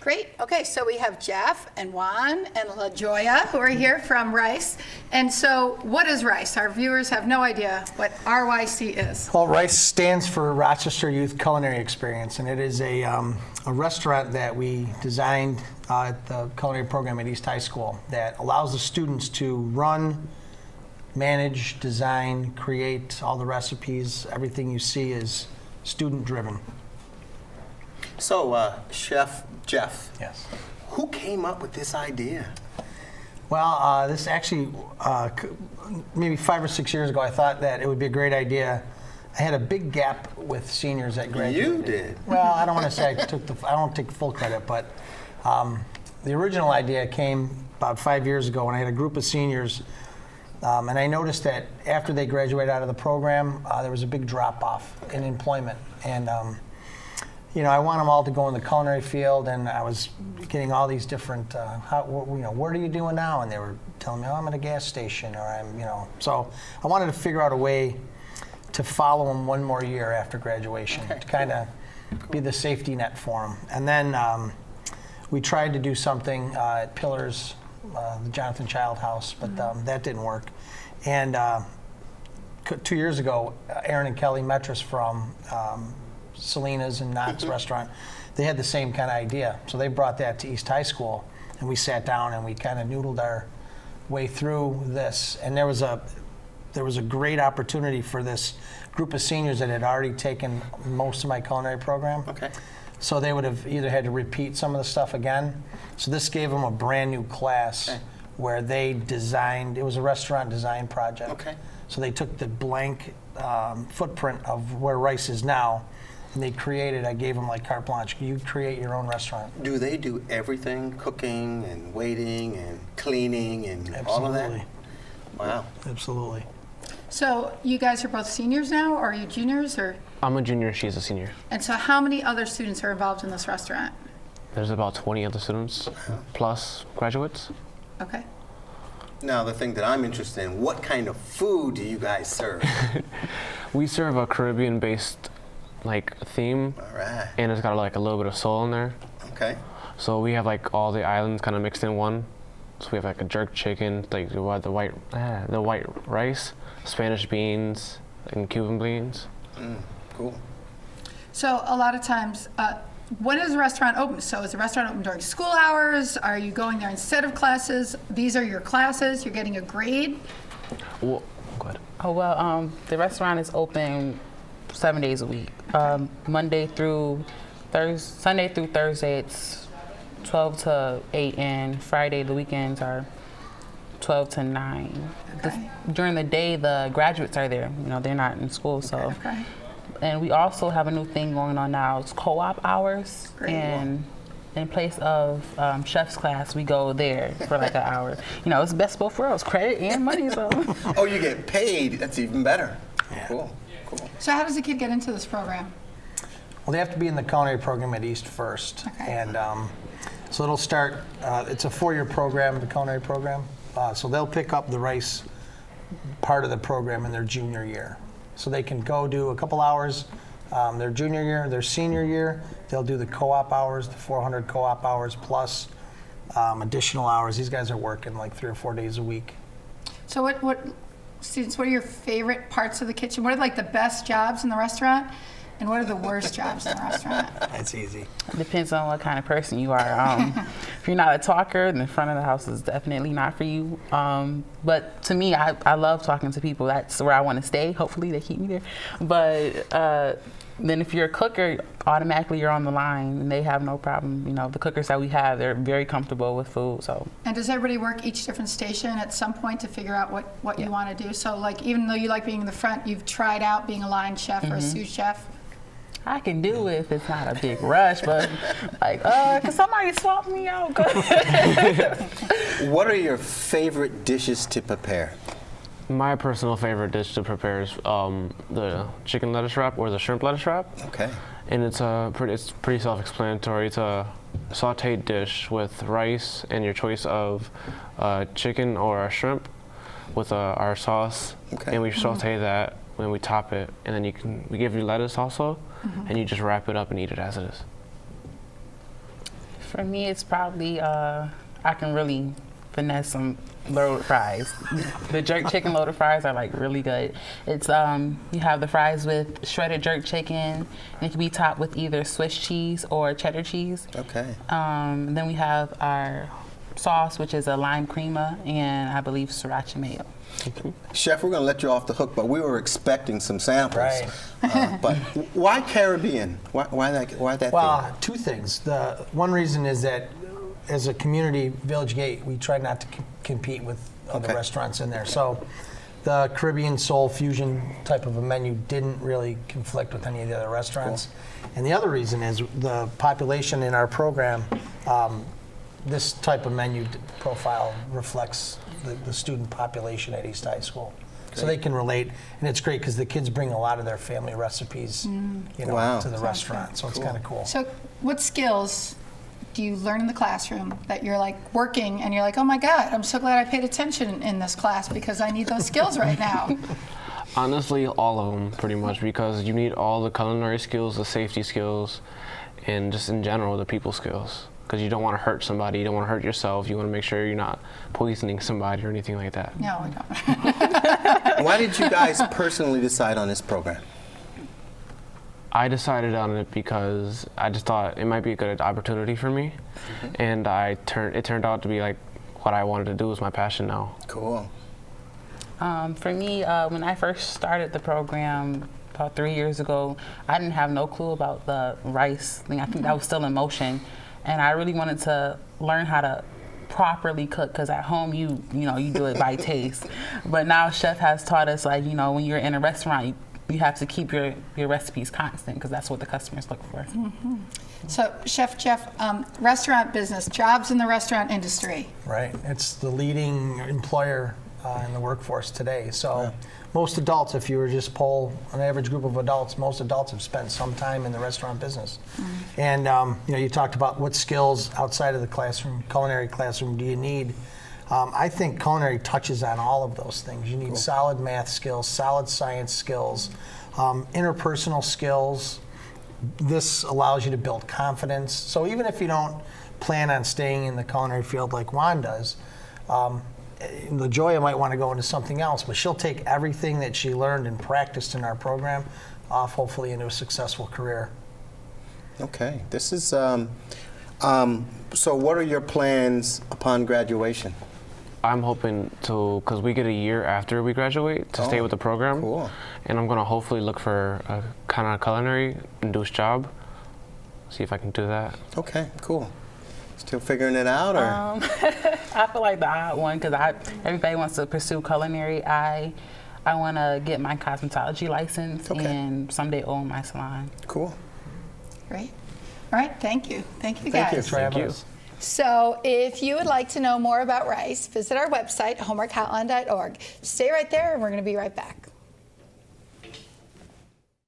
Great. Okay, so we have Jeff and Juan and LaJoya who are here from Rice. And so what is Rice? Our viewers have no idea what RYC is. Well, Rice stands for Rochester Youth Culinary Experience, and it is a restaurant that we designed at the culinary program at East High School that allows the students to run, manage, design, create all the recipes. Everything you see is student-driven. So, Chef Jeff, Yes. who came up with this idea? Well, this actually, maybe 5 or 6 years ago, I thought that it would be a great idea. I had a big gap with seniors that graduated. You did? Well, I don't want to say I don't take full credit, but the original idea came about 5 years ago when I had a group of seniors, and I noticed that after they graduated out of the program, there was a big drop-off in employment. And I want them all to go in the culinary field, and I was getting all these different, what are you doing now? And they were telling me, oh, I'm at a gas station, or So I wanted to figure out a way to follow them one more year after graduation, to kind of be the safety net for them. And then we tried to do something at Pillars, the Jonathan Child House, but that didn't work. And 2 years ago, Aaron and Kelly Metris from Selena's and Knott's restaurant, they had the same kind of idea. So they brought that to East High School, and we sat down and we kind of noodled our way through this. And there was a great opportunity for this group of seniors that had already taken most of my culinary program. Okay. So they would have either had to repeat some of the stuff again. So this gave them a brand new class where they designed, it was a restaurant design project. Okay. So they took the blank footprint of where Rice is now, and they created, I gave them like carte blanche. You create your own restaurant. Do they do everything, cooking and waiting and cleaning and all of that? Absolutely. Wow. Absolutely. So you guys are both seniors now, or are you juniors? I'm a junior, she's a senior. And so how many other students are involved in this restaurant? There's about 20 other students, plus graduates. Okay. Now, the thing that I'm interested in, what kind of food do you guys serve? We serve a Caribbean-based theme, All right. and it's got like a little bit of soul in there. Okay. So we have like all the islands kind of mixed in one. So we have like a jerk chicken, like the white rice, Spanish beans, and Cuban beans. Cool. So a lot of times, when is the restaurant open? So is the restaurant open during school hours? Are you going there instead of classes? These are your classes. You're getting a grade. Well, go ahead. Oh, well, the restaurant is open 7 days a week. Sunday through Thursday, it's 12 to 8, and Friday, the weekends are 12 to 9. Okay. During the day, the graduates are there. They're not in school, so. Okay. And we also have a new thing going on now. It's co-op hours. Great. And in place of chef's class, we go there for like an hour. It's best of both worlds, credit and money. So. Oh, you get paid. That's even better. Yeah. Cool. So how does a kid get into this program? Well, they have to be in the culinary program at East first. Okay. And so it'll start, it's a 4-year program, the culinary program. So they'll pick up the Rice part of the program in their junior year. So they can go do a couple hours their junior year, their senior year. They'll do the co-op hours, the 400 co-op hours plus additional hours. These guys are working like 3 or 4 days a week. So what students, what are your favorite parts of the kitchen? What are like the best jobs in the restaurant? And what are the worst jobs in the restaurant? That's easy. Depends on what kind of person you are. If you're not a talker, then the front of the house is definitely not for you. But to me, I love talking to people. That's where I want to stay. Hopefully they keep me there. But then if you're a cooker, automatically you're on the line, and they have no problem. The cookers that we have, they're very comfortable with food. So. And does everybody work each different station at some point to figure out what you want to do? So like even though you like being in the front, you've tried out being a line chef or a sous chef? I can do it if it's not a big rush, but can somebody swap me out? What are your favorite dishes to prepare? My personal favorite dish to prepare is the chicken lettuce wrap or the shrimp lettuce wrap. Okay. And it's pretty self-explanatory. It's a sautéed dish with rice and your choice of chicken or a shrimp with our sauce. Okay. And we sauté that when we top it, and then we give you lettuce also, and you just wrap it up and eat it as it is. For me, it's probably I can really finesse some loaded fries. The jerk chicken loaded fries are like really good. It's you have the fries with shredded jerk chicken, and it can be topped with either Swiss cheese or cheddar cheese. Okay. Then we have our sauce, which is a lime crema, and I believe sriracha mayo. Chef, we're going to let you off the hook, but we were expecting some samples. Right. But why Caribbean? Why that Well, theme? two things. The one reason is that as a community, Village Gate, we try not to compete with other Okay. restaurants in there. So the Caribbean soul fusion type of a menu didn't really conflict with any of the other restaurants. And the other reason is the population in our program, this type of menu profile reflects the student population at East High School. So they can relate, and it's great because the kids bring a lot of their family recipes, you know, Wow. to the restaurant. So it's kind of cool. So what skills do you learn in the classroom that you're like working and you're like, oh my God, I'm so glad I paid attention in this class because I need those skills right now? Honestly, all of them pretty much, because you need all the culinary skills, the safety skills, and just in general the people skills. Because you don't want to hurt somebody, you don't want to hurt yourself. You want to make sure you're not poisoning somebody or anything like that. No, I don't. Why did you guys personally decide on this program? I decided on it because I just thought it might be a good opportunity for me, and it turned out to be like what I wanted to do was my passion now. Cool. For me, when I first started the program about 3 years ago, I didn't have no clue about the rice thing. I think that was still in motion, and I really wanted to learn how to properly cook, because at home you do it by taste, but now Chef has taught us, like, when you're in a restaurant, you have to keep your recipes constant, because that's what the customers look for. So Chef Jeff, restaurant business, jobs in the restaurant industry. Right. It's the leading employer in the workforce today. So most adults, if you were just poll an average group of adults, most adults have spent some time in the restaurant business. And you talked about what skills outside of the classroom, culinary classroom, do you need? I think culinary touches on all of those things. You need solid math skills, solid science skills, interpersonal skills. This allows you to build confidence. So even if you don't plan on staying in the culinary field like Juan does, LaJoya might want to go into something else, but she'll take everything that she learned and practiced in our program off, hopefully, into a successful career. Okay. This is, so what are your plans upon graduation? I'm hoping to, because we get a year after we graduate, to stay with the program. Cool. And I'm going to hopefully look for a kind of culinary induced job, see if I can do that. Okay, cool. Still figuring it out, or? I feel like the odd one, because everybody wants to pursue culinary. I want to get my cosmetology license and someday own my salon. Cool. Great. All right, thank you. Thank you, Thank you. guys. Thank you. So if you would like to know more about Rice, visit our website, homeworkhotline.org. Stay right there, and we're going to be right back.